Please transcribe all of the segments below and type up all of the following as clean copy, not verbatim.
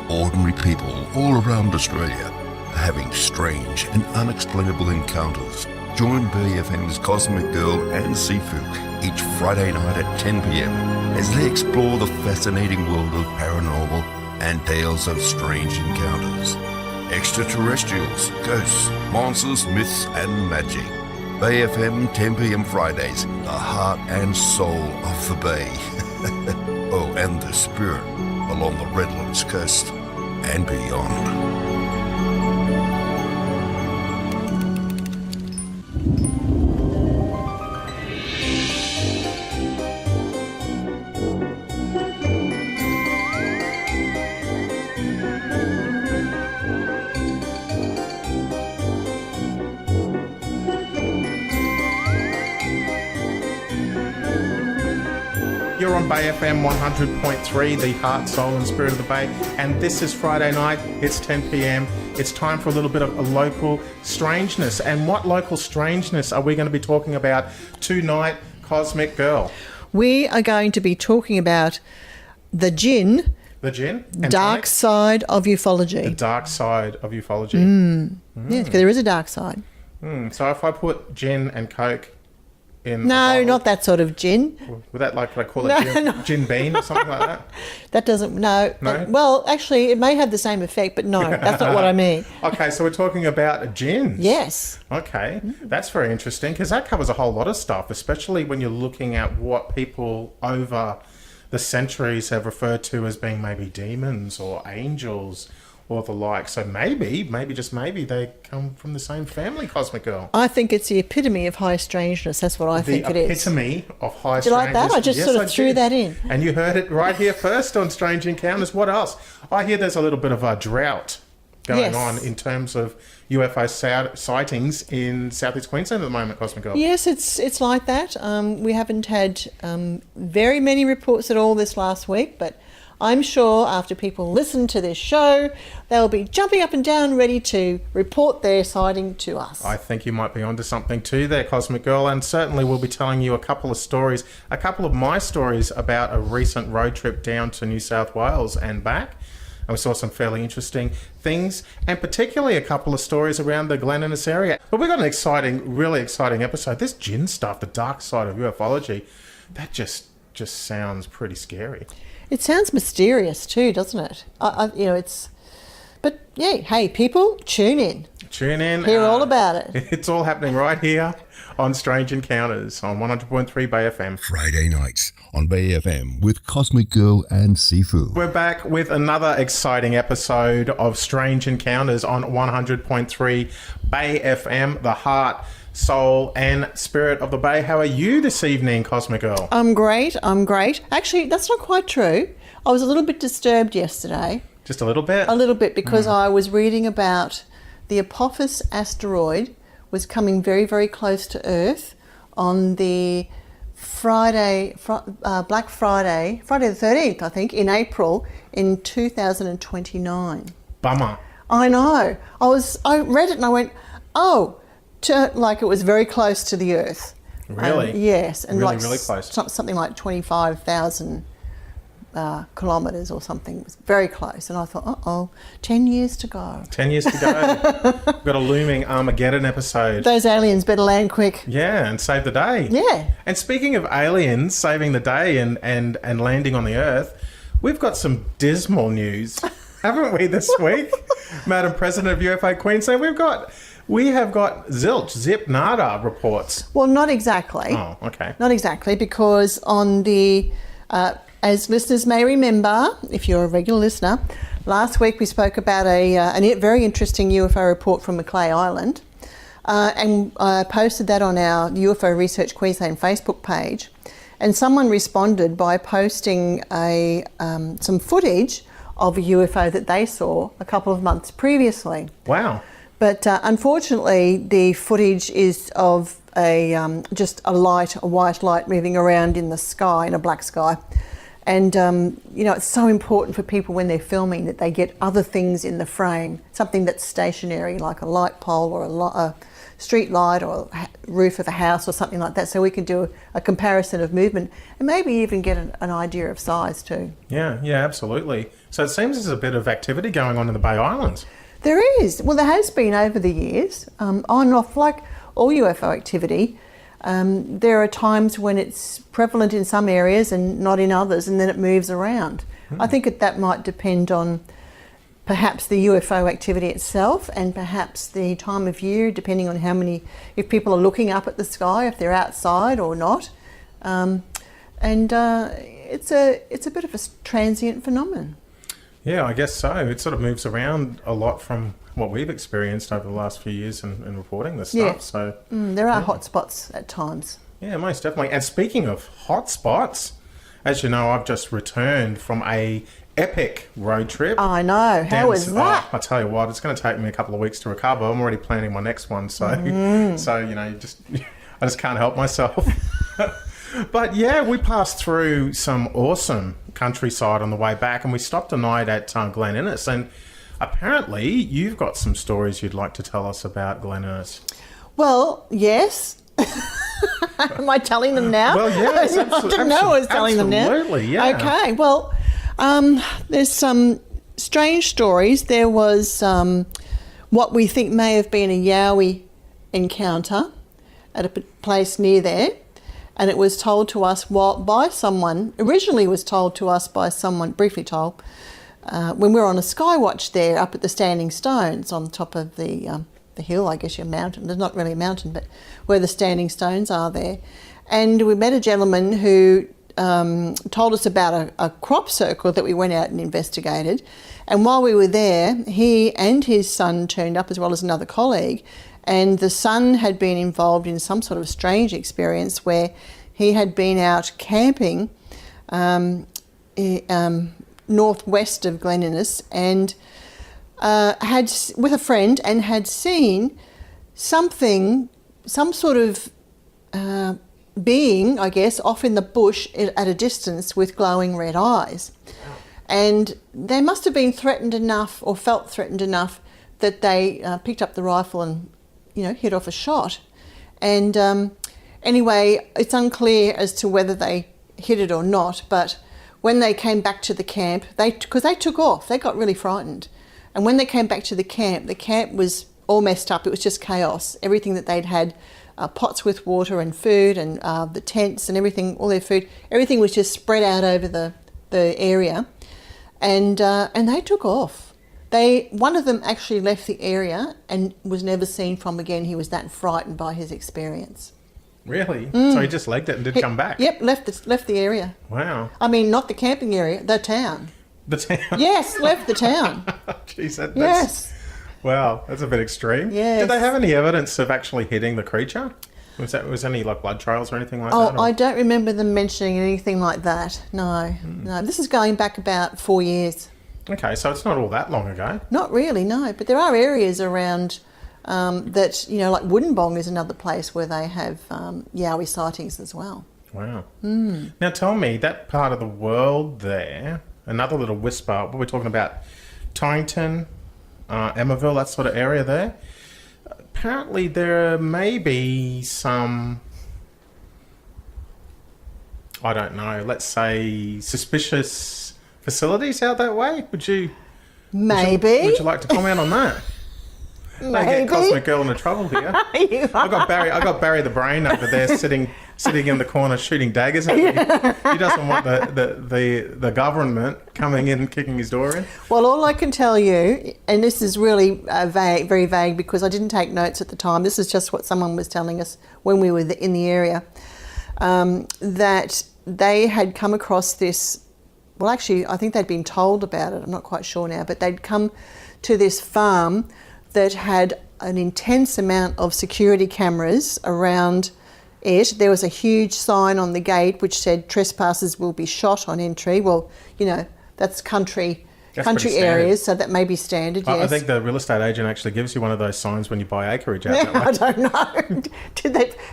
Ordinary people all around Australia are having strange and unexplainable encounters. Join BFM's Cosmic Girl and Sifu each Friday night at 10 p.m. as they explore the fascinating world of paranormal and tales of strange encounters. Extraterrestrials, ghosts, monsters, myths and magic. BFM 10 p.m. Fridays, the heart and soul of the Bay. Oh, and the spirit along the Redlands coast and beyond. You're on Bay FM 100.3, the heart, soul and spirit of the Bay, and this is Friday night. It's 10 p.m. It's time for a little bit of a local strangeness. And what local strangeness are we going to be talking about tonight, Cosmic Girl? We are going to be talking about the Djinn. The Djinn? Dark side of ufology. The dark side of ufology. Yes, because there is a dark side. So if I put gin and Coke in No, not that sort of gin. Would that, like, could I call it gin bean or something like that? That doesn't, no. No? Well, actually, it may have the same effect, but no, that's not what I mean. Okay, so we're talking about gins. Yes. Okay, that's very interesting because that covers a whole lot of stuff, especially when you're looking at what people over the centuries have referred to as being maybe demons or angels or the like. So maybe, just maybe, they come from the same family, Cosmic Girl. I think it's the epitome of high strangeness. That's what I think it is. The epitome of high Did you like that? I just sort of threw that in. And you heard it right here first on Strange Encounters. What else? I hear there's a little bit of a drought going on in terms of UFO sightings in southeast Queensland at the moment, Cosmic Girl. Yes, it's like that. We haven't had very many reports at all this last week, but I'm sure after people listen to this show, they'll be jumping up and down ready to report their sighting to us. I think you might be onto something too there, Cosmic Girl, and certainly we'll be telling you a couple of stories, a couple of my stories about a recent road trip down to New South Wales and back. And we saw some fairly interesting things, and particularly a couple of stories around the Glen Innes area. But we've got an exciting, really exciting episode. This gin stuff, the dark side of ufology, that just sounds pretty scary. It sounds mysterious too, doesn't it? It's... But yeah, hey, people, tune in. Tune in. Hear all about it. It's all happening right here on Strange Encounters on 100.3 Bay FM. Friday nights on Bay FM with Cosmic Girl and Sifu. We're back with another exciting episode of Strange Encounters on 100.3 Bay FM, the heart, soul and spirit of the Bay. How are you this evening, Cosmic Girl? I'm great. Actually, that's not quite true. I was a little bit disturbed yesterday. Just a little bit? A little bit, because I was reading about the Apophis asteroid was coming very, very close to Earth on the Black Friday the 13th, I think, in April in 2029. Bummer. I know. I read it and I went, like it was very close to the Earth. Really? Yes. And really, really close. Something like 25,000 kilometres or something. It was very close. And I thought, 10 years to go. 10 years to go. We've got a looming Armageddon episode. Those aliens better land quick. Yeah, and save the day. Yeah. And speaking of aliens saving the day and landing on the Earth, we've got some dismal news, haven't we, this week? Madam President of UFO Queensland, we have got zilch, zip, nada reports. Well, not exactly. Oh, okay. Not exactly, because on the, as listeners may remember, if you're a regular listener, last week we spoke about a very interesting UFO report from Macleay Island, and I posted that on our UFO Research Queensland Facebook page, and someone responded by posting some footage of a UFO that they saw a couple of months previously. Wow. But unfortunately, the footage is of just a white light moving around in the sky, in a black sky. And, it's so important for people when they're filming that they get other things in the frame, something that's stationary, like a light pole or a street light or a roof of a house or something like that, so we can do a comparison of movement and maybe even get an idea of size too. Yeah, absolutely. So it seems there's a bit of activity going on in the Bay Islands. There is. Well, there has been over the years, on and off, like all UFO activity. There are times when it's prevalent in some areas and not in others, and then it moves around. I think that might depend on perhaps the UFO activity itself and perhaps the time of year, depending on if people are looking up at the sky, if they're outside or not. It's a bit of a transient phenomenon. Yeah, I guess so. It sort of moves around a lot from what we've experienced over the last few years in reporting this stuff. So there are hot spots at times. Yeah, most definitely. And speaking of hot spots, as you know, I've just returned from a epic road trip. I know. How was that? I tell you what, it's going to take me a couple of weeks to recover. I'm already planning my next one, so I just can't help myself. But yeah, we passed through some awesome countryside on the way back, and we stopped a night at Glen Innes. And apparently, you've got some stories you'd like to tell us about Glen Innes. Well, yes. Am I telling them now? Well, yes. I didn't know I was telling them now. Absolutely, yeah. Okay, well, there's some strange stories. There was what we think may have been a Yowie encounter at a place near there. And it was told to us originally was told to us by someone, briefly told, when we were on a sky watch there up at the Standing Stones on top of the hill, I guess, your mountain. There's not really a mountain, but where the Standing Stones are there. And we met a gentleman who told us about a crop circle that we went out and investigated. And while we were there, he and his son turned up, as well as another colleague. And the son had been involved in some sort of strange experience where he had been out camping northwest of Glen Innes and had with a friend and had seen some sort of being, I guess, off in the bush at a distance with glowing red eyes. And they must have been threatened enough or felt threatened enough that they picked up the rifle and hit off a shot. And anyway, it's unclear as to whether they hit it or not, but when they came back to the camp, because they took off, they got really frightened. And when they came back to the camp was all messed up. It was just chaos. Everything that they'd had, pots with water and food and the tents and everything, all their food, everything was just spread out over the area. And they took off. One of them actually left the area and was never seen from again. He was that frightened by his experience. Really? So he just legged it and did come back? Yep, left the area. Wow. I mean, not the camping area, the town. The town? Yes, left the town. Jeez, yes. Wow, that's a bit extreme. Yes. Did they have any evidence of actually hitting the creature? Was any blood trails or anything like that? Oh, I don't remember them mentioning anything like that. No. This is going back about 4 years. Okay, so it's not all that long ago. Not really, no. But there are areas around that, like Woodinbong is another place where they have Yowie sightings as well. Wow. Now tell me, that part of the world there, another little whisper, what we're talking about, Tyington, Emmaville, that sort of area there, apparently there may be some, I don't know, let's say suspicious facilities out that way? Would you like to comment on that? Maybe. They get Cosmic Girl into trouble here. I got Barry the Brain over there sitting in the corner shooting daggers at me. He doesn't want the government coming in and kicking his door in. Well, all I can tell you, and this is really vague, very vague, because I didn't take notes at the time. This is just what someone was telling us when we were in the area, that they had come across this. Well, actually, I think they'd been told about it. I'm not quite sure now, but they'd come to this farm that had an intense amount of security cameras around it. There was a huge sign on the gate which said trespassers will be shot on entry. Well, that's country That's country pretty standard. areas, so that may be standard, yes. I think the real estate agent actually gives you one of those signs when you buy acreage out that way. I don't know.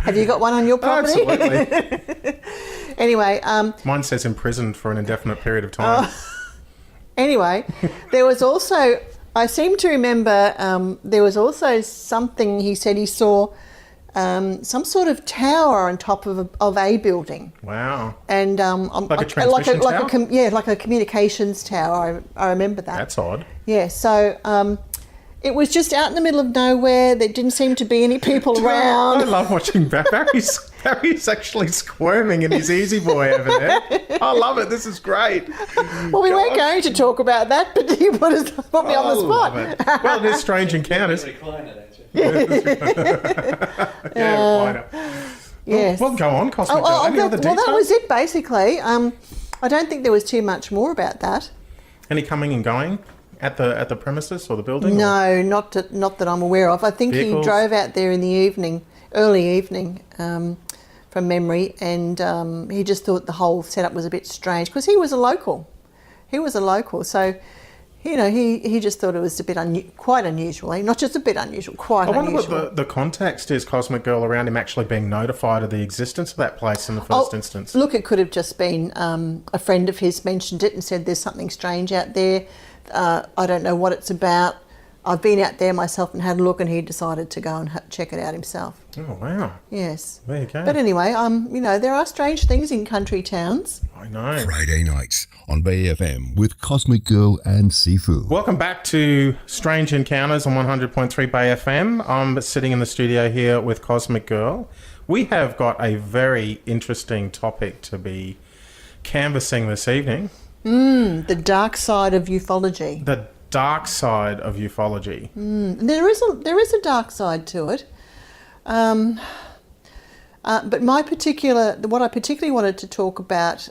Have you got one on your property? Absolutely. Anyway. Mine says imprisoned for an indefinite period of time. Anyway, there was also, I seem to remember, there was also something he said he saw, some sort of tower on top of a building. Wow. And like a transmission tower? like a communications tower. I remember that. That's odd. Yeah. So it was just out in the middle of nowhere. There didn't seem to be any people around. I love watching Barry's actually squirming in his easy boy over there. I love it. This is great. Well, we weren't going to talk about that, but he put me on the spot. Love it. Well, there's strange encounters. Yes. Well, go on, Cosmic Girl. Any other details? Well, that was it, basically. I don't think there was too much more about that. Any coming and going at the premises or the building? No, not that I'm aware of. I think Vehicles? he drove out there in the evening, early evening, from memory, and he just thought the whole setup was a bit strange because he was a local. So, you know, he just thought it was a bit quite unusual. Not just a bit unusual, quite unusual. I wonder what the context is, Cosmic Girl, around him actually being notified of the existence of that place in the first instance. Look, it could have just been a friend of his mentioned it and said there's something strange out there. I don't know what it's about. I've been out there myself and had a look, and he decided to go and check it out himself. Oh, wow. Yes. There you go. But anyway, you know, there are strange things in country towns. I know. Friday nights on BFM with Cosmic Girl and Sifu. Welcome back to Strange Encounters on 100.3 Bay FM. I'm sitting in the studio here with Cosmic Girl. We have got a very interesting topic to be canvassing this evening. The dark side of ufology. The dark side of ufology. There is a dark side to it. But what I particularly wanted to talk about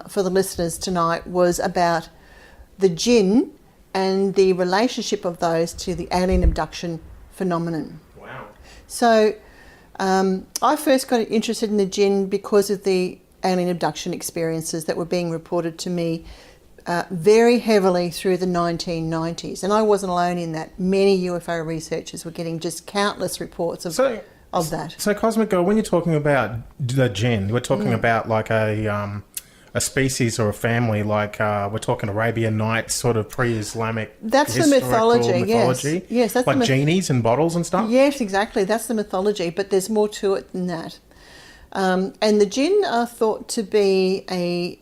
for the listeners tonight was about the Djinn and the relationship of those to the alien abduction phenomenon. Wow. So I first got interested in the Djinn because of the alien abduction experiences that were being reported to me very heavily through the 1990s. And I wasn't alone in that. Many UFO researchers were getting just countless reports of that. So, Cosmic Girl, when you're talking about the Djinn, we're talking about like a species or a family, like we're talking Arabian Nights, sort of pre-Islamic. That's the mythology. Yes, that's like genies and bottles and stuff. Yes, exactly. That's the mythology, but there's more to it than that. And the Djinn are thought to be a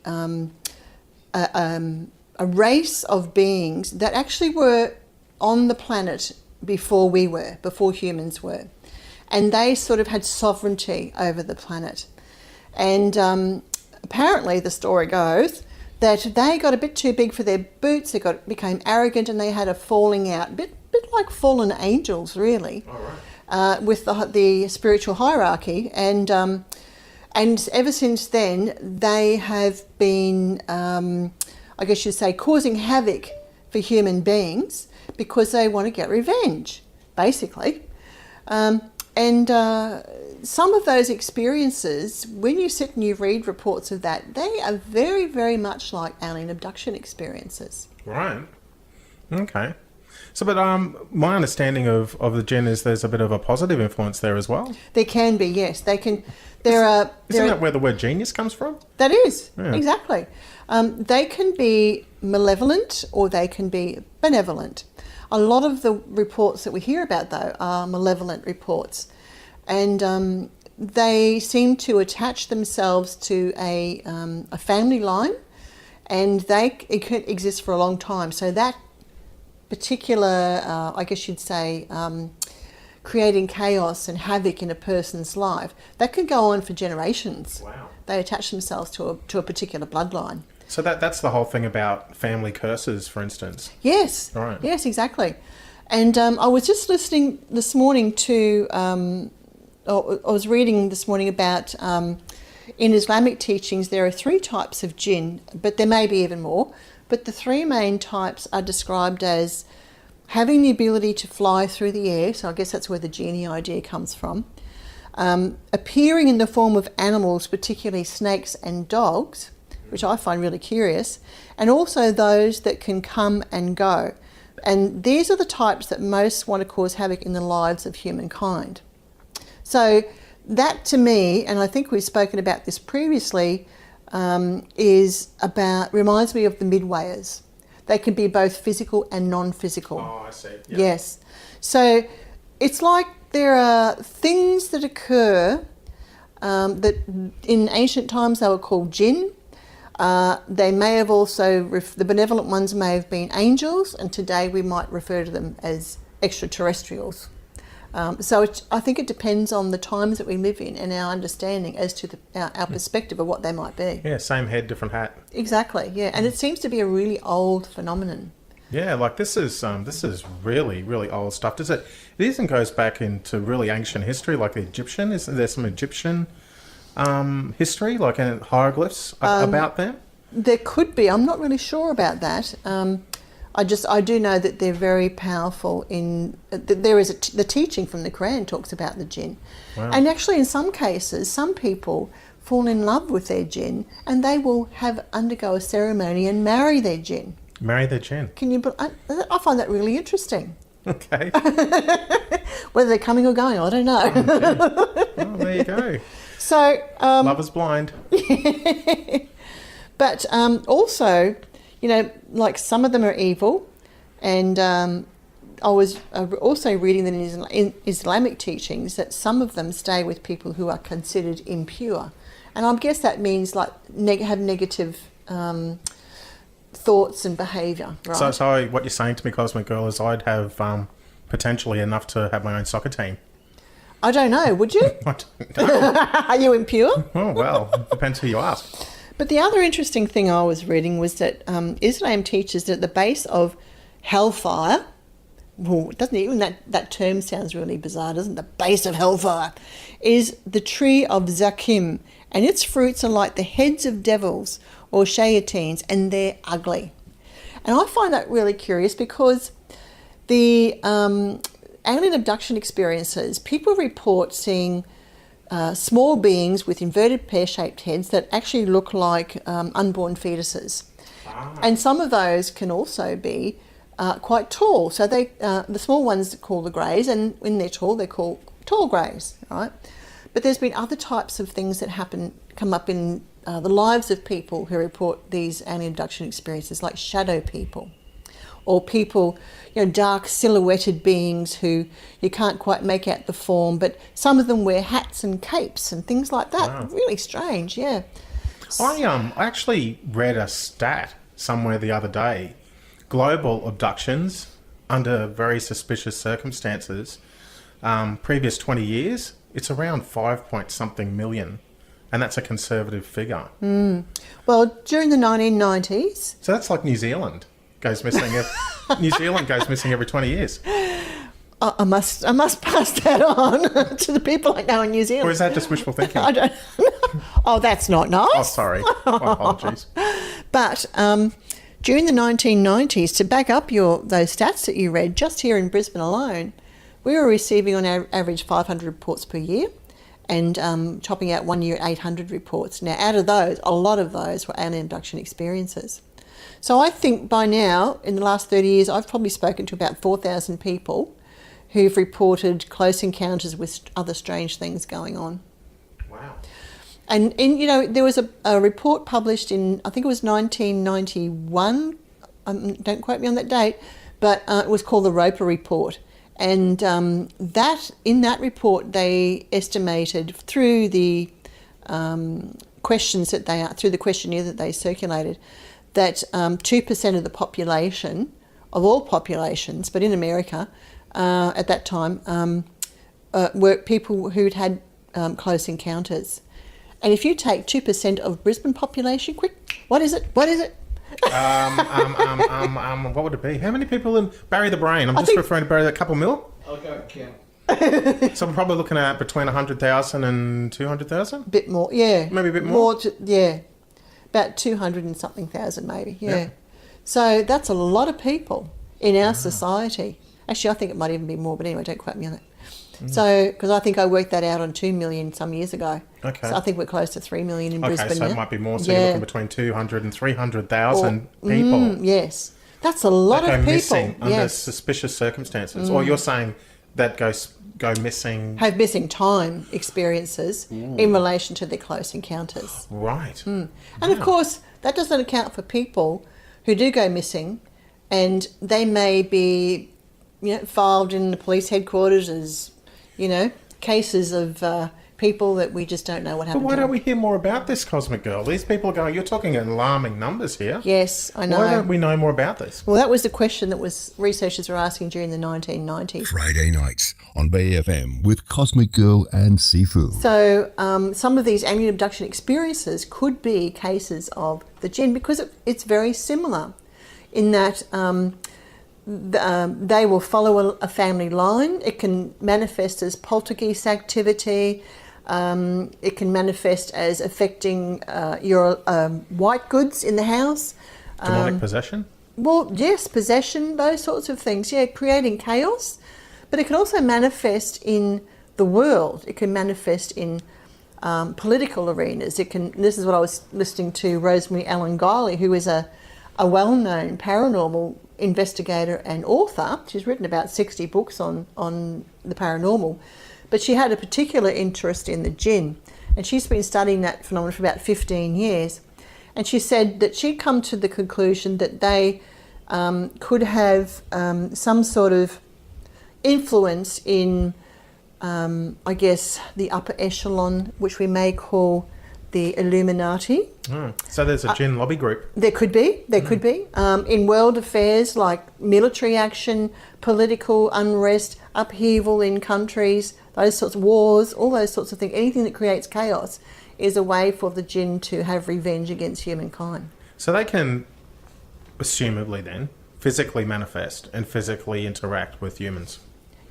race of beings that actually were on the planet before humans were. And they sort of had sovereignty over the planet. And apparently the story goes that they got a bit too big for their boots, became arrogant, and they had a falling out, a bit like fallen angels, really, with the spiritual hierarchy. And ever since then, they have been, I guess you'd say, causing havoc for human beings because they want to get revenge, basically. And some of those experiences, when you sit and you read reports of that, they are very, very much like alien abduction experiences. Right. Okay. So, but my understanding of the Djinn is there's a bit of a positive influence there as well. There can be, yes. They can. Isn't that where the word genius comes from? That is, exactly. They can be malevolent or they can be benevolent. A lot of the reports that we hear about, though, are malevolent reports. And they seem to attach themselves to a family line, and it can exist for a long time. So that particular, I guess you'd say, creating chaos and havoc in a person's life, that can go on for generations. Wow. They attach themselves to a particular bloodline. So that's the whole thing about family curses, for instance. Yes. Right. Yes, exactly. And I was just listening this morning to, I was reading this morning about, in Islamic teachings, there are 3 types of jinn, but there may be even more. But the 3 main types are described as having the ability to fly through the air, so I guess that's where the genie idea comes from, appearing in the form of animals, particularly snakes and dogs, which I find really curious, and also those that can come and go. And these are the types that most want to cause havoc in the lives of humankind. So that to me, and I think we've spoken about this previously, reminds me of the midwayers. They can be both physical and non-physical. Oh, I see. Yep. Yes. So it's like there are things that occur that in ancient times they were called Djinn. They may have also, the benevolent ones may have been angels, and today we might refer to them as extraterrestrials. I think it depends on the times that we live in and our understanding as to our perspective of what they might be. Yeah, same head, different hat. Exactly, yeah. And it seems to be a really old phenomenon. Yeah, like this is really, really old stuff. It even goes back into really ancient history, like the Egyptian. Is there some Egyptian history, like in hieroglyphs about them? There could be. I'm not really sure about that. I do know that they're very powerful in. There is the teaching from the Quran talks about the Djinn, Wow. and actually in some cases, some people fall in love with their Djinn, and they will undergo a ceremony and marry their Djinn. Marry their Djinn. Can you? I find that really interesting. Okay. Whether they're coming or going, I don't know. Oh, there you go. So Love is blind. But also, like some of them are evil, and I was also reading that in Islamic teachings that some of them stay with people who are considered impure, and I guess that means like have negative thoughts and behaviour. Right? So what you're saying to me, Cosmic Girl, is I'd have potentially enough to have my own soccer team. I don't know. Would you? I don't know. Are you impure? Oh well, depends who you ask. But the other interesting thing I was reading was that Islam teaches that the base of hellfire, well, doesn't even that term sounds really bizarre, doesn't it? The base of hellfire is the tree of Zakim, and its fruits are like the heads of devils or shayateens, and they're ugly. And I find that really curious because the alien abduction experiences, people report seeing small beings with inverted pear-shaped heads that actually look like unborn fetuses. And some of those can also be quite tall. So the small ones are called the greys, and when they're tall, they're called tall greys, right? But there's been other types of things that come up in the lives of people who report these alien abduction experiences, like shadow people, or people, dark silhouetted beings who you can't quite make out the form, but some of them wear hats and capes and things like that. Wow. Really strange, yeah. I actually read a stat somewhere the other day. Global abductions under very suspicious circumstances, previous 20 years, it's around 5-point-something million. And that's a conservative figure. Well, during the 1990s... So that's like New Zealand goes missing. New Zealand goes missing every 20 years. I must pass that on to the people I know in New Zealand. Or is that just wishful thinking? I don't know. Oh, that's not nice. Oh, sorry. My apologies. But during the 1990s, to back up those stats that you read, just here in Brisbane alone, we were receiving on average 500 reports per year, and topping out one year at 800 reports. Now, out of those, a lot of those were alien abduction experiences. So I think by now, in the last 30 years, I've probably spoken to about 4,000 people who've reported close encounters with other strange things going on. Wow. And there was a report published in, I think it was 1991, don't quote me on that date, but it was called the Roper Report. And in that report, they estimated through the through the questionnaire that they circulated, that 2% of the population, of all populations, but in America at that time, were people who'd had close encounters. And if you take 2% of Brisbane population, quick, what is it? What would it be? How many people in Barry the Brain? I'm just referring to Barry, a couple mil? I'll go and count. So we're probably looking at between 100,000 and 200,000? Bit more, yeah. Maybe a bit more? Yeah. About 200 and something thousand maybe, yeah. So that's a lot of people in our society. Actually, I think it might even be more, but anyway, don't quote me on that. So, because I think I worked that out on 2 million some years ago. Okay. So I think we're close to 3 million in Okay, Brisbane so now. it might be more. So you're looking between 200 and 300,000 people Yes. That's a lot that go of people. missing under Yes. suspicious circumstances. Or you're saying that go missing. Have missing time experiences in relation to their close encounters. Right. And of course, that doesn't account for people who do go missing and they may be, filed in the police headquarters as, cases of people that we just don't know what But happened why to don't them. we hear more about this cosmic girl? These people are going, you're talking alarming numbers here. Yes, I know. Why don't we know more about this? Well, that was the question that researchers were asking during the 1990s. Friday nights on BFM with Cosmic Girl and Sifu. So some of these alien abduction experiences could be cases of the Djinn because it's very similar in that they will follow a family line. It can manifest as poltergeist activity. It can manifest as affecting your white goods in the house. Demonic possession? Well, yes, possession, those sorts of things. Yeah, creating chaos. But it can also manifest in the world. It can manifest in political arenas. This is what I was listening to Rosemary Ellen Guiley, who is a well-known paranormal investigator and author. She's written about 60 books on the paranormal. But she had a particular interest in the Djinn. And she's been studying that phenomenon for about 15 years. And she said that she'd come to the conclusion that they could have some sort of influence in, I guess, the upper echelon, which we may call the Illuminati. So there's a Djinn lobby group. There could be. In world affairs like military action, political unrest, upheaval in countries, those sorts of wars, all those sorts of things, anything that creates chaos is a way for the Djinn to have revenge against humankind. So they can, assumably then, physically manifest and physically interact with humans.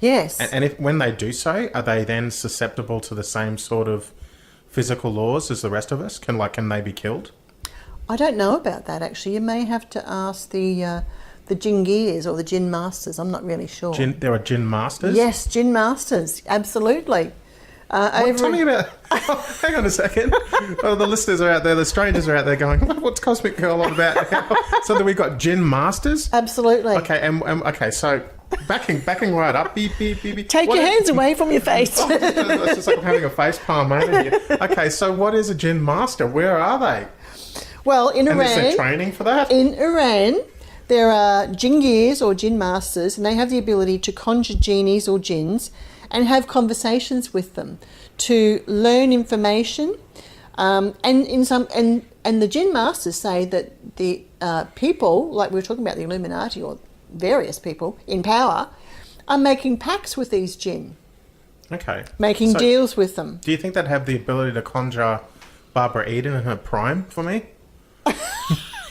Yes. And when they do so, are they then susceptible to the same sort of physical laws as the rest of us? Can they be killed? I don't know about that, actually. You may have to ask the Djinn Gears or the Djinn Masters. I'm not really sure. There are Djinn Masters? Yes, Djinn Masters, absolutely. Tell me about... Oh, hang on a second. Oh, the listeners are out there, the strangers are out there going, what's Cosmic Girl all about? So that we've got Djinn Masters? Absolutely. Okay, okay, so backing right up. Beep, beep, beep, beep. Take your hands away from your face. It's just like I'm having a face palm over here. Okay, so what is a Djinn Master? Where are they? Well, in Iran... And is there training for that? In Iran, there are Djinn Gears or Djinn Masters, and they have the ability to conjure genies or jinns and have conversations with them to learn information. And the Djinn Masters say that the people, like we were talking about the Illuminati or various people in power, are making pacts with these Djinn. Okay. Making deals with them. Do you think they'd have the ability to conjure Barbara Eden in her prime for me?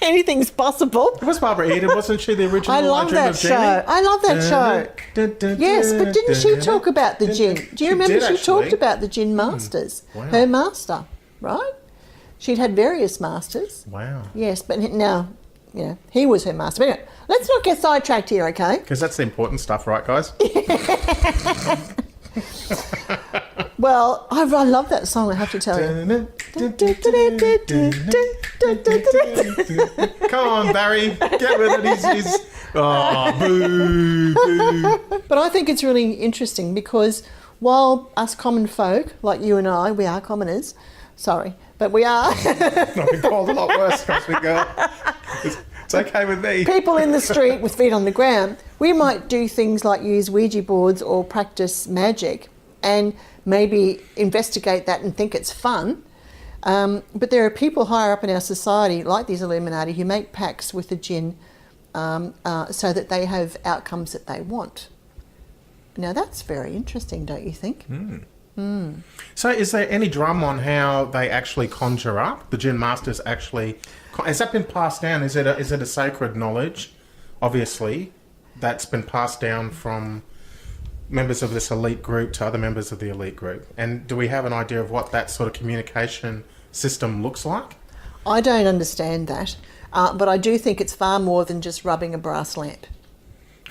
Anything's possible. It was Barbara Eden, wasn't she the original? I love that show. I love that show. Yes, but didn't she talk about the Djinn? Do you remember she talked about the Djinn Masters? Wow. Her master, right? She'd had various masters. Wow. Yes, but now, he was her master. But anyway, let's not get sidetracked here, okay? Because that's the important stuff, right, guys? Well, I love that song, I have to tell you. Come on, Barry. Get with it. He's boo, boo. But I think it's really interesting because while us common folk, like you and I, we are commoners. Sorry, but we are. I've been called a lot worse, Cosmic Girl. It's okay with me. People in the street with feet on the ground, we might do things like use Ouija boards or practice magic and maybe investigate that and think it's fun. But there are people higher up in our society, like these Illuminati, who make pacts with the Djinn so that they have outcomes that they want. Now, that's very interesting, don't you think? So is there any drum on how they actually conjure up? The Djinn Masters actually... Has that been passed down? Is it a sacred knowledge, obviously, that's been passed down from members of this elite group to other members of the elite group? And do we have an idea of what that sort of communication system looks like? I don't understand that, but I do think it's far more than just rubbing a brass lamp.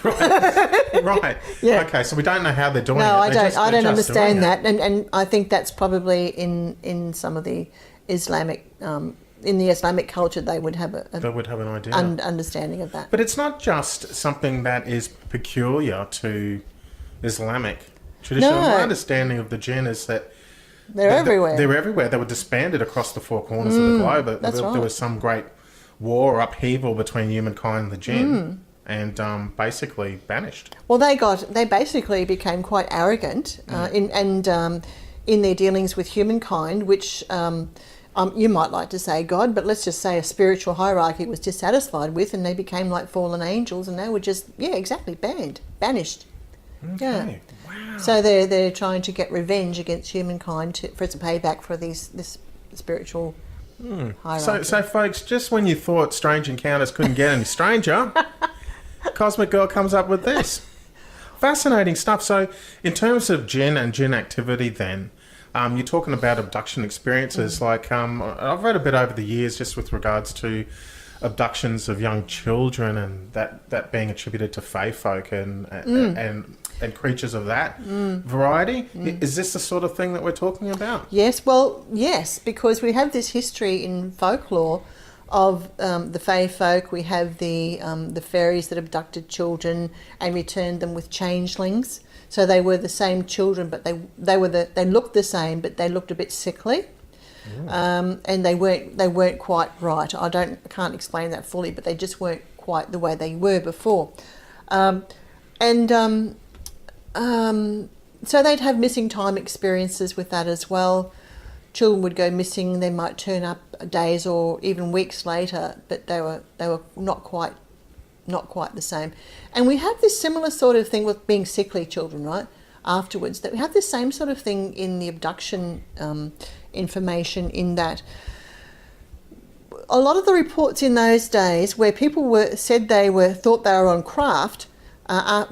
Right. Yeah. Okay, so we don't know how they're doing it. No, I They're don't. just- I they're don't just doing understand it. that, and I think that's probably in some of the Islamic in the Islamic culture they would have They would have an idea. understanding of that. But it's not just something that is peculiar to Islamic tradition. No. My understanding of the Djinn is that They're everywhere. They're everywhere. They were disbanded across the four corners of the globe. that's There right. was some great war or upheaval between humankind and the Djinn, and basically banished. Well, they basically became quite arrogant in their dealings with humankind, which you might like to say God, but let's just say a spiritual hierarchy was dissatisfied with, and they became like fallen angels, and they were just banished. Okay. Yeah. So they're trying to get revenge against humankind for its payback for this spiritual hierarchy. So, folks, just when you thought Strange Encounters couldn't get any stranger, Cosmic Girl comes up with this. Fascinating stuff. So, in terms of Djinn and Djinn activity, then, you're talking about abduction experiences. Like, I've read a bit over the years just with regards to abductions of young children, and that being attributed to fae folk and creatures of that variety. Is this the sort of thing that we're talking about? Yes, because we have this history in folklore of the fae folk. We have the fairies that abducted children and returned them with changelings. So they were the same children, but they looked the same, but they looked a bit sickly, and they weren't quite right. I can't explain that fully, but they just weren't quite the way they were before, so they'd have missing time experiences with that as well. Children would go missing. They might turn up days or even weeks later, but they were not quite the same. And we have this similar sort of thing with being sickly children, right? Afterwards, that we have the same sort of thing in the abduction information, in that a lot of the reports in those days where people thought they were on craft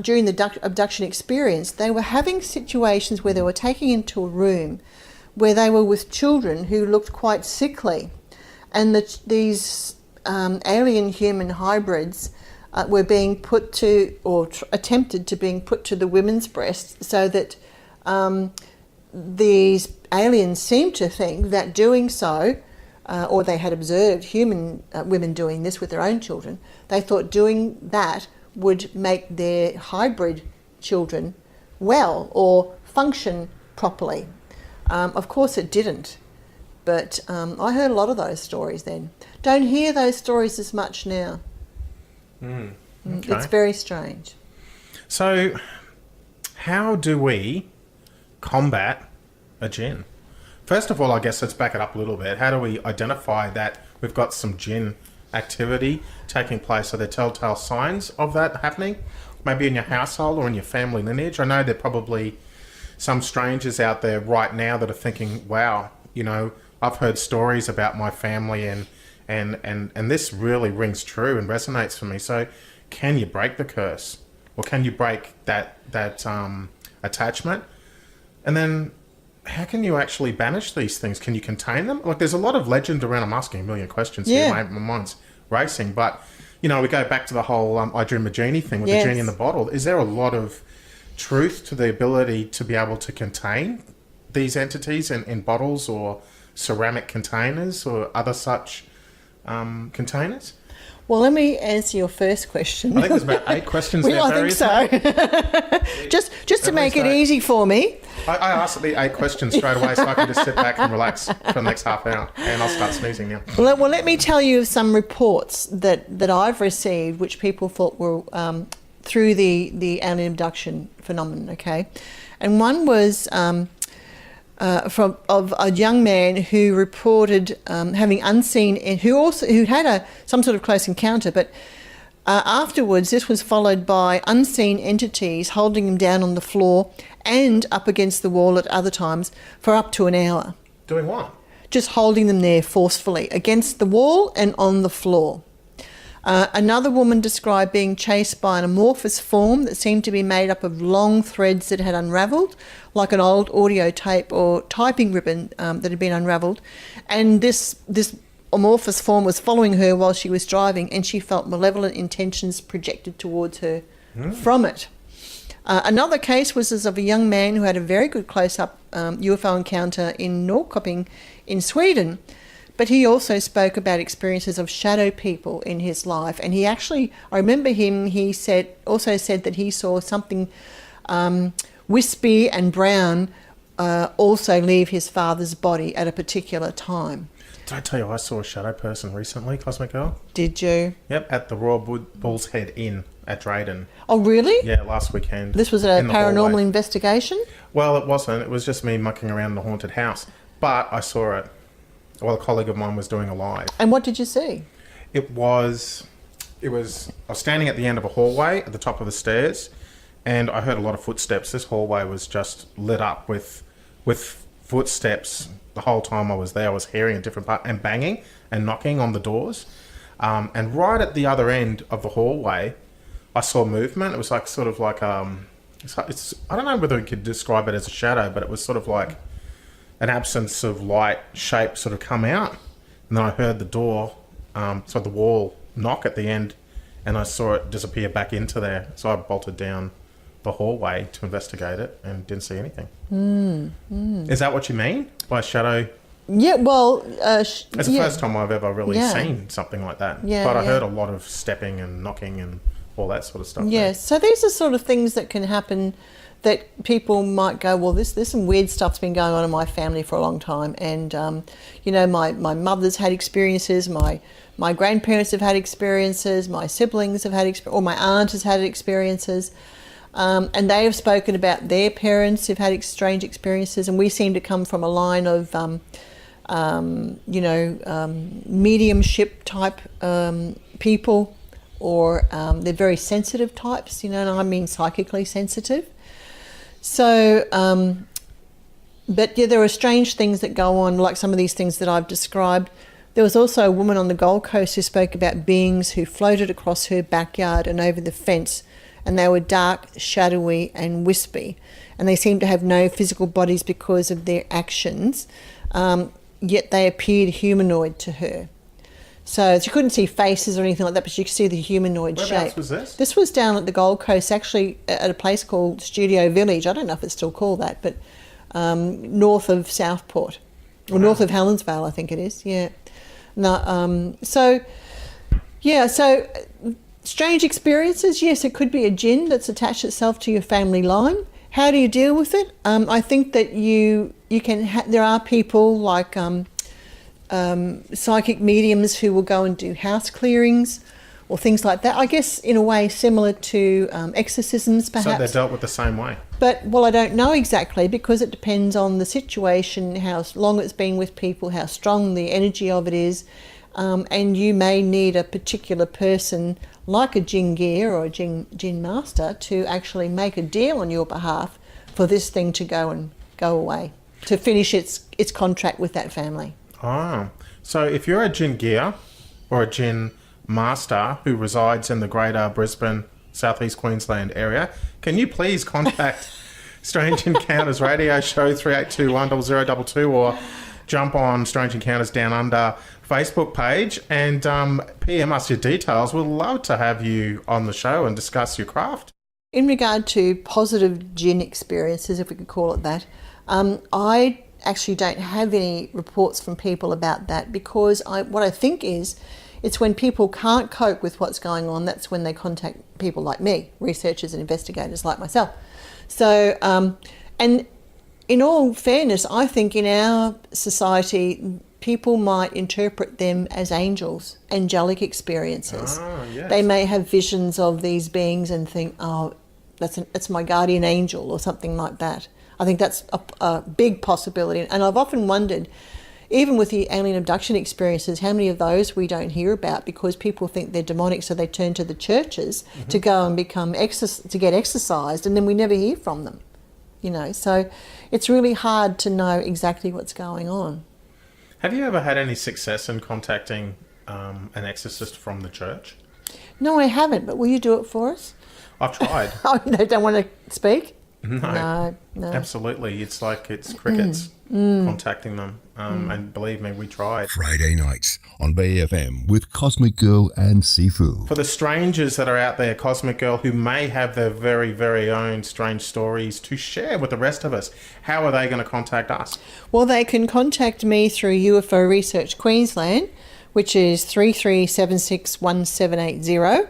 during the abduction experience, they were having situations where they were taken into a room where they were with children who looked quite sickly, and these alien human hybrids were being put to, or attempted to being put to, the women's breasts, so that these aliens seemed to think that doing so, or they had observed human women doing this with their own children, they thought doing that would make their hybrid children well or function properly. Of course it didn't, but I heard a lot of those stories then. Don't hear those stories as much now. Okay. It's very strange. So, how do we combat a Djinn? First of all, I guess let's back it up a little bit. How do we identify that we've got some Djinn activity taking place? Are there telltale signs of that happening? Maybe in your household or in your family lineage? I know there are probably some strangers out there right now that are thinking, wow, I've heard stories about my family and this really rings true and resonates for me. So can you break the curse? Or can you break that attachment? And then how can you actually banish these things? Can you contain them? Like, there's a lot of legend around. I'm asking a million questions here. My mind's racing. But, we go back to the whole I Dream a Genie thing with the genie in the bottle. Is there a lot of truth to the ability to be able to contain these entities in bottles or ceramic containers or other such containers? Well, let me answer your first question. I think there's about 8 questions there, I Barry, think so. just to make it easy for me. I asked the 8 questions straight away so I can just sit back and relax for the next half hour, and I'll start sneezing now. Well, let me tell you some reports that I've received, which people thought were through the alien abduction phenomenon. Okay, and one was of a young man who reported having unseen, and who had some sort of close encounter, but afterwards this was followed by unseen entities holding him down on the floor and up against the wall at other times for up to an hour. Doing what? Just holding them there forcefully against the wall and on the floor. Another woman described being chased by an amorphous form that seemed to be made up of long threads that had unravelled, like an old audio tape or typing ribbon that had been unravelled. And this amorphous form was following her while she was driving, and she felt malevolent intentions projected towards her from it. Another case was as of a young man who had a very good close-up UFO encounter in Norrköping in Sweden. But he also spoke about experiences of shadow people in his life. And he actually, I remember him, he also said that he saw something wispy and brown also leave his father's body at a particular time. Did I tell you I saw a shadow person recently, Cosmic Girl? Did you? Yep, at the Royal Bull's Head Inn at Drayden. Oh, really? Yeah, last weekend. This was a in the paranormal hallway. investigation? Well, it wasn't. It was just me mucking around the haunted house. But I saw it while a colleague of mine was doing a live. And what did you see? I was standing at the end of a hallway at the top of the stairs, and I heard a lot of footsteps. This hallway was just lit up with footsteps. The whole time I was there, I was hearing a different part and banging and knocking on the doors. And right at the other end of the hallway, I saw movement. It was like sort of like I don't know whether we could describe it as a shadow, but it was sort of like an absence of light shape sort of come out. And then I heard the door, so the wall knock at the end, and I saw it disappear back into there. So I bolted down the hallway to investigate it and didn't see anything. Is that what you mean by shadow? Yeah, well... it's the first time I've ever really seen something like that. Yeah, but I heard a lot of stepping and knocking and all that sort of stuff. Yes, so these are sort of things that can happen that people might go, well, there's some weird stuff's been going on in my family for a long time. And, my mother's had experiences, my grandparents have had experiences, my siblings have had or my aunt has had experiences. And they have spoken about their parents who've had strange experiences, and we seem to come from a line of, mediumship type people, or they're very sensitive types, and I mean psychically sensitive. So, but yeah, there are strange things that go on, like some of these things that I've described. There was also a woman on the Gold Coast who spoke about beings who floated across her backyard and over the fence, and they were dark, shadowy and wispy, and they seemed to have no physical bodies because of their actions, yet they appeared humanoid to her. So she couldn't see faces or anything like that, but she could see the humanoid shape. Whereabouts was this? This was down at the Gold Coast, actually at a place called Studio Village. I don't know if it's still called that, but north of Southport, or north of Helensvale, I think it is. Yeah. No. So strange experiences. Yes, it could be a djinn that's attached itself to your family line. How do you deal with it? I think that you can. There are people like psychic mediums who will go and do house clearings or things like that. I guess in a way similar to exorcisms, perhaps. So they're dealt with the same way. But, well, I don't know exactly, because it depends on the situation, how long it's been with people, how strong the energy of it is, and you may need a particular person like a Djinn gear or a Djinn master to actually make a deal on your behalf for this thing to go away, to finish its contract with that family. Oh, so if you're a Djinn gear or a Djinn master who resides in the greater Brisbane, southeast Queensland area, can you please contact Strange Encounters Radio Show 38210022 or jump on Strange Encounters Down Under Facebook page and PM us your details. We'd love to have you on the show and discuss your craft. In regard to positive djinn experiences, if we could call it that, I actually don't have any reports from people about that, because what I think is it's when people can't cope with what's going on, that's when they contact people like me, researchers and investigators like myself. So, and in all fairness, I think in our society, people might interpret them as angels, angelic experiences. Oh, yes. They may have visions of these beings and think, oh, that's my guardian angel or something like that. I think that's a big possibility. And I've often wondered, even with the alien abduction experiences, how many of those we don't hear about because people think they're demonic, so they turn to the churches to go and to get exorcised, and then we never hear from them. So it's really hard to know exactly what's going on. Have you ever had any success in contacting an exorcist from the church? No, I haven't, but will you do it for us? I've tried. Oh, they don't want to speak? No. Absolutely. It's like it's crickets contacting them. And believe me, we tried. Friday nights on BFM with Cosmic Girl and Sifu. For the strangers that are out there, Cosmic Girl, who may have their very, very own strange stories to share with the rest of us, how are they going to contact us? Well, they can contact me through UFO Research Queensland, which is 33761780,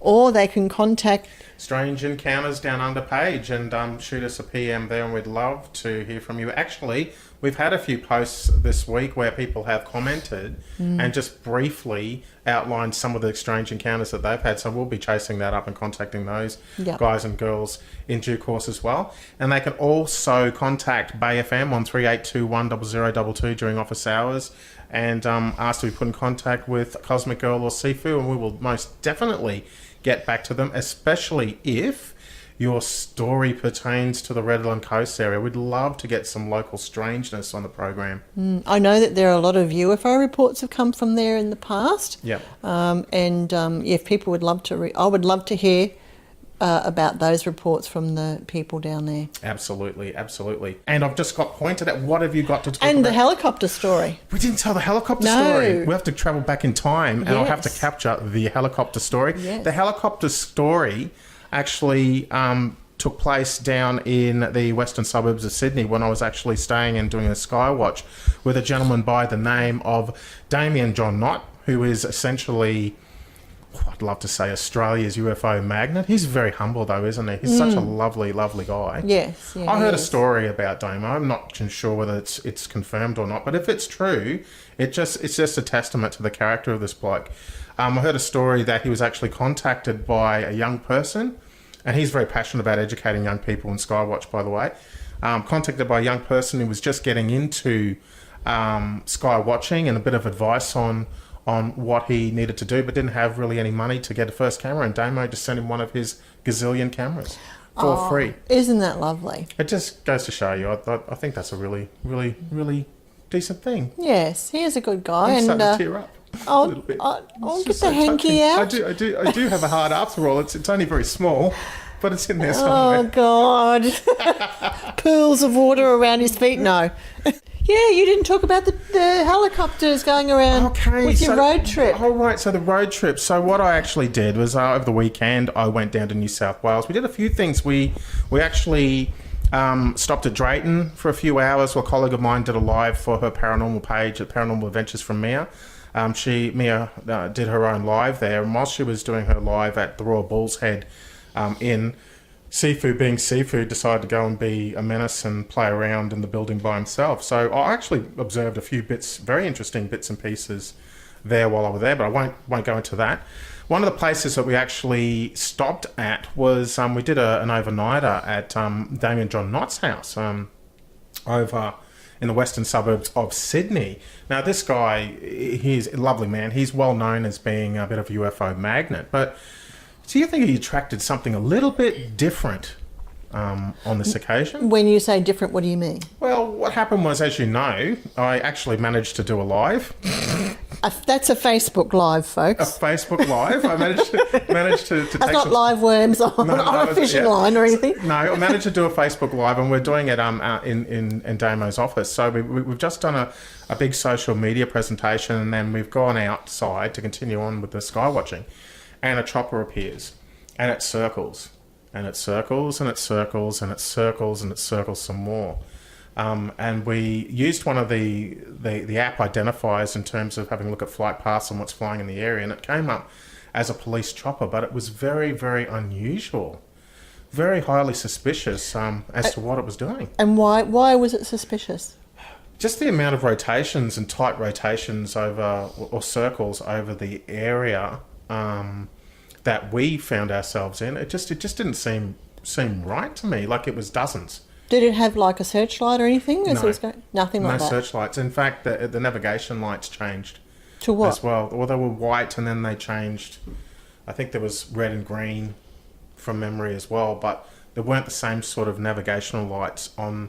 or they can contact Strange Encounters Down Under page and shoot us a PM there, and we'd love to hear from you. Actually, we've had a few posts this week where people have commented and just briefly outlined some of the strange encounters that they've had, so we'll be chasing that up and contacting those guys and girls in due course as well. And they can also contact Bay FM on 38210022 during office hours and ask to be put in contact with Cosmic Girl or Sifu, and we will most definitely get back to them, especially if your story pertains to the Redland Coast area. We'd love to get some local strangeness on the program. I know that there are a lot of UFO reports have come from there in the past. Yep. If people would love to, I would love to hear about those reports from the people down there. Absolutely. And I've just got pointed at what have you got to talk about? And the helicopter story. We didn't tell the helicopter story. We have to travel back in time and I'll have to capture the helicopter story. Yes. The helicopter story actually took place down in the western suburbs of Sydney when I was actually staying and doing a sky watch with a gentleman by the name of Damien John Knott, who is essentially, I'd love to say, Australia's UFO magnet. He's very humble though, isn't he? He's such a lovely, lovely guy. Yes. Yeah, I heard a story about Damo. I'm not sure whether it's confirmed or not, but if it's true, it's just a testament to the character of this bloke. I heard a story that he was actually contacted by a young person, and he's very passionate about educating young people in Skywatch, by the way. Contacted by a young person who was just getting into sky watching and a bit of advice on what he needed to do, but didn't have really any money to get a first camera, and Damo just sent him one of his gazillion cameras for free. Isn't that lovely? It just goes to show you, I think that's a really, really, really decent thing. Yes, he is a good guy. I'm starting to tear up. I'll little bit. I'll It's get just the so hanky touching. out. I do have a heart after all. It's only very small, but it's in there Oh, somewhere. God. Pools of water around his feet? No. Yeah, you didn't talk about the helicopters going around with your road trip. All right, so the road trip. So what I actually did was over the weekend, I went down to New South Wales. We did a few things. We actually stopped at Drayton for a few hours. A colleague of mine did a live for her paranormal page at Paranormal Adventures from Mia. Mia did her own live there, and while she was doing her live at the Royal Bull's Head Inn, Sifu, being Sifu, decided to go and be a menace and play around in the building by himself. So I actually observed a few very interesting bits and pieces there while I was there, but I won't go into that. One of the places that we actually stopped at was we did an overnighter at Damien John Knott's house over in the western suburbs of Sydney. Now, this guy, he's a lovely man. He's well known as being a bit of a UFO magnet. But do you think he attracted something a little bit different on this occasion? When you say different, what do you mean? Well, what happened was, as you know, I actually managed to do a live. That's a Facebook Live, folks. A Facebook Live. I managed to take That's not some... live worms on a fishing line or anything. No, I managed to do a Facebook Live, and we're doing it in Damo's office. So we've just done a big social media presentation, and then we've gone outside to continue on with the sky watching. And a chopper appears, and it circles, and it circles, and it circles, and it circles, and it circles some more. And we used one of the app identifiers in terms of having a look at flight paths and what's flying in the area, and it came up as a police chopper, but it was very, very unusual, very highly suspicious as to what it was doing. And why was it suspicious? Just the amount of rotations and tight rotations over, or circles over the area that we found ourselves in. It just didn't seem right to me. Like it was dozens. Did it have like a searchlight or anything? No. Nothing like that? No searchlights. In fact, the navigation lights changed. To what? As well. Well, they were white and then they changed. I think there was red and green from memory as well, but there weren't the same sort of navigational lights on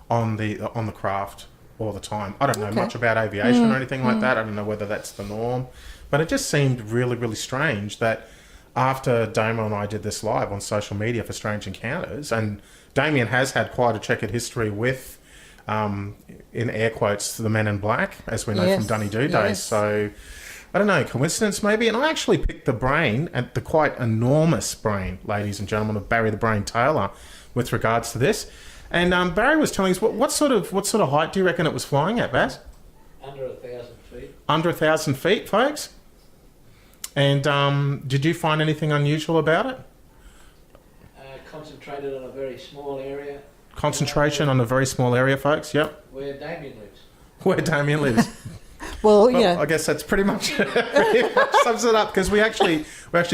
the craft all the time. I don't know much about aviation or anything like that. I don't know whether that's the norm, but it just seemed really, really strange that after Damo and I did this live on social media for Strange Encounters, and Damien has had quite a checkered history with, in air quotes, the Men in Black, as we know from Dunny Doo days. Yes. So, I don't know, coincidence maybe? And I actually picked the brain, and the quite enormous brain, ladies and gentlemen, of Barry the Brain Taylor with regards to this. And Barry was telling us, what sort of height do you reckon it was flying at, Baz? Under 1,000 feet. Under 1,000 feet, folks. And did you find anything unusual about it? Concentrated on a very small area. Concentration on a very small area, folks. Yep. Where Damien lives. Where Damien lives. Well, I guess that's pretty much sums it up, because we actually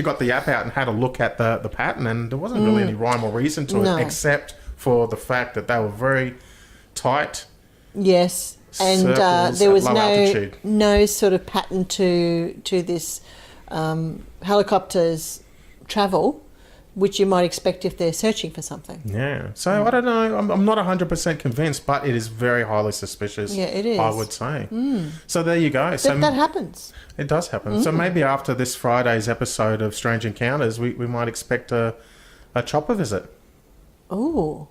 got the app out and had a look at the pattern, and there wasn't really any rhyme or reason to No. it, except for the fact that they were very tight. yes, and circles there at was low altitude. no sort of pattern to this helicopter's travel, which you might expect if they're searching for something. Yeah. So I don't know. I'm not 100% convinced, but it is very highly suspicious. Yeah, it is. I would say. So there you go. That happens. It does happen. So maybe after this Friday's episode of Strange Encounters, we might expect a chopper visit. Oh.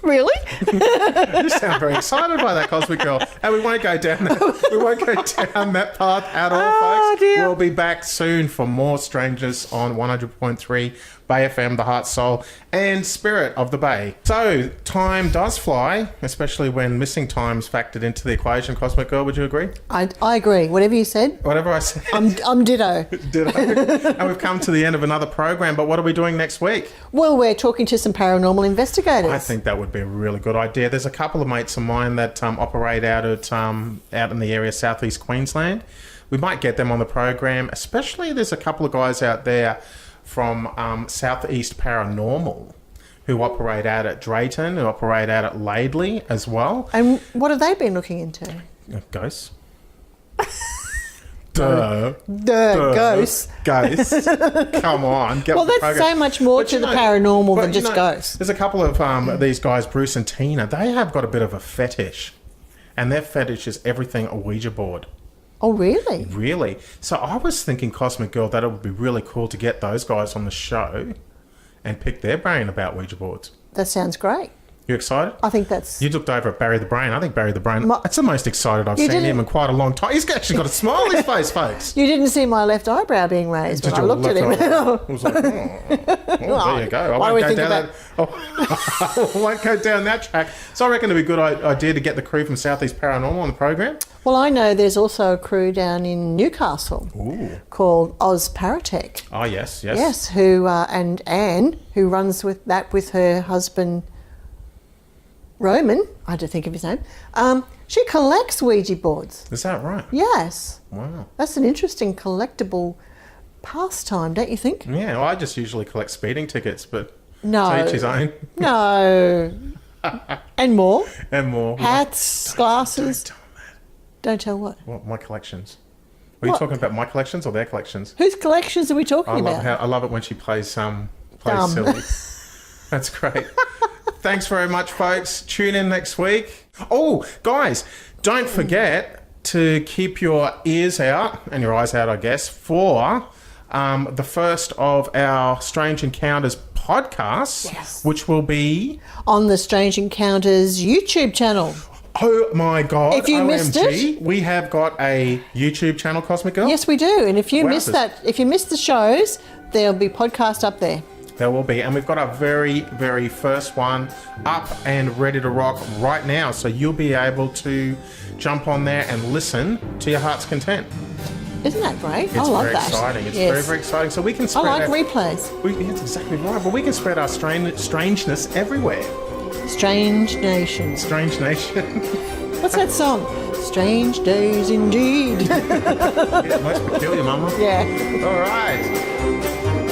Really? You sound very excited by that, Cosmic Girl. And we won't go down that. We won't go down that path at all, folks. Dear. We'll be back soon for more strangeness on 100.3 Bay FM, the heart, soul, and spirit of the Bay. So time does fly, especially when missing time's factored into the equation. Cosmic Girl, would you agree? I agree. Whatever you said, Whatever I said. I'm ditto. Did I? And we've come to the end of another program. But what are we doing next week? Well, we're talking to some paranormal investigators. I think that would be a really good idea. There's a couple of mates of mine that operate out in the area southeast Queensland. We might get them on the program. Especially, there's a couple of guys out there from Southeast Paranormal who operate out at Drayton, who operate out at Laidley as well. And what have they been looking into? Ghosts. Duh. Ghosts. Ghosts. Come on. Get Well, with the that's program. so much more But to you the know- paranormal but than you just know, ghosts. There's a couple of these guys, Bruce and Tina. They have got a bit of a fetish. And their fetish is everything a Ouija board. Oh, really? Really? So I was thinking, Cosmic Girl, that it would be really cool to get those guys on the show and pick their brain about Ouija boards. That sounds great. You excited? I think that's... You looked over at Barry the Brain. I think Barry the Brain, My- that's the most excited I've You seen didn't- him in quite a long time. He's actually got a smile on his face, folks. You didn't see my left eyebrow being raised when I looked at him. I was like, well, there you go. I Why do won't we go think down about- that. I won't go down that track. So I reckon it'd be a good idea to get the crew from Southeast Paranormal on the program. Well, I know there's also a crew down in Newcastle called Oz Paratech. Oh, yes. Yes, who and Anne, who runs with her husband Roman. I had to think of his name. She collects Ouija boards. Is that right? Yes, Wow. that's an interesting collectible pastime, don't you think? Yeah, well, I just usually collect speeding tickets, but No, to each his own. no, and more And more. hats, glasses. Don't tell them that. Don't tell what. What, my collections. Are you What? talking about my collections or their collections? Whose collections are we talking I love it when she plays Dumb. silly. That's great. Thanks very much, folks. Tune in next week. Oh, guys, don't forget to keep your ears out and your eyes out, I guess, for the first of our Strange Encounters podcasts, Yes. which will be... On the Strange Encounters YouTube channel. Oh my God! If you missed OMG, we have got a YouTube channel, Cosmic Girl. Yes, we do. And if you Wowzers. missed that, if you missed the shows, there'll be podcast up there. There will be, and we've got our very, very first one up and ready to rock right now. So you'll be able to jump on there and listen to your heart's content. Isn't that great? It's I love very that. exciting. It's Yes. very, very exciting. So we can I spread like our, replays. that's exactly right. But we can spread our strangeness everywhere. Strange Nation. Strange nation. What's that song? Strange days indeed. Yeah, most peculiar, Mama. Yeah. All right.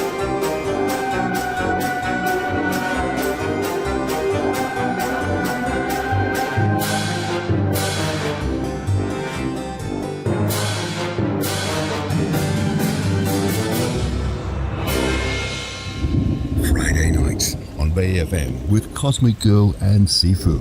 Friday nights on Bay FM with Cosmic Girl and Sifu.